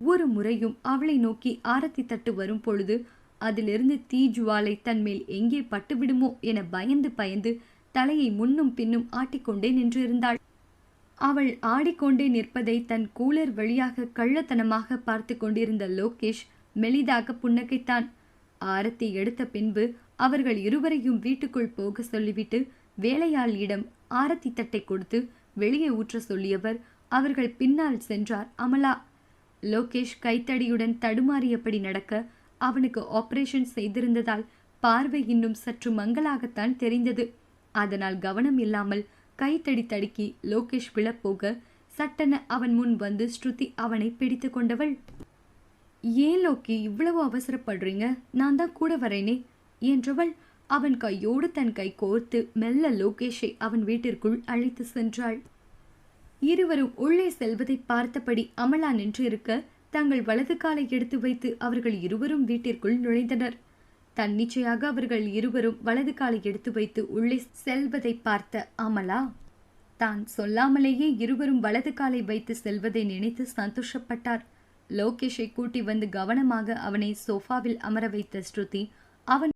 ஒரு முறையும் அவளை நோக்கி ஆரத்தி தட்டு வரும் பொழுது அதிலிருந்து தீஜுவாலை தன்மேல் எங்கே பட்டுவிடுமோ என பயந்து பயந்து தலையை முன்னும் பின்னும் ஆட்டிக்கொண்டே நின்றிருந்தாள். அவள் ஆடிக்கொண்டே நிற்பதை தன் கூலர் வழியாக கள்ளத்தனமாக பார்த்து கொண்டிருந்த லோகேஷ் மெலிதாக புன்னகைத்தான். ஆரத்தி எடுத்த பின்பு அவர்கள் இருவரையும் வீட்டுக்குள் போக சொல்லிவிட்டு வேலையாளியிடம் ஆரத்தி தட்டை கொடுத்து வெளியே ஊற்ற சொல்லியவர் அவர்கள் பின்னால் சென்றார் அமலா. லோகேஷ் கைத்தடியுடன் தடுமாறியபடி நடக்க அவனுக்கு ஆபரேஷன் செய்திருந்ததால் பார்வை இன்னும் சற்று மங்கலாகத்தான் தெரிந்தது. அதனால் கவனம் இல்லாமல் கைத்தடி தடுக்கி லோகேஷ் விழப்போக சட்டென அவன் முன் வந்து ஸ்ருதி அவனை பிடித்து கொண்டவள், ஏன் லோக்கி இவ்வளவு அவசரப்படுறீங்க, நான் தான் கூட வரேனே என்றவள் அவன் கையோடு தன் கை கோர்த்து மெல்ல லோகேஷை அவன் வீட்டிற்குள் அழைத்து சென்றாள். இருவரும் உள்ளே செல்வதை பார்த்தபடி அமலா நின்று இருக்க தங்கள் வலது காலை எடுத்து வைத்து அவர்கள் இருவரும் வீட்டிற்குள் நுழைந்தனர். தன்னிச்சையாக அவர்கள் இருவரும் வலது காலை எடுத்து வைத்து உள்ளே செல்வதை பார்த்த அமலா தான் சொல்லாமலேயே இருவரும் வலது காலை வைத்து செல்வதை நினைத்து சந்தோஷப்பட்டார். லோகேஷை கூட்டி வந்து கவனமாக அவனை சோஃபாவில் அமர வைத்த ஸ்ருதி அவன்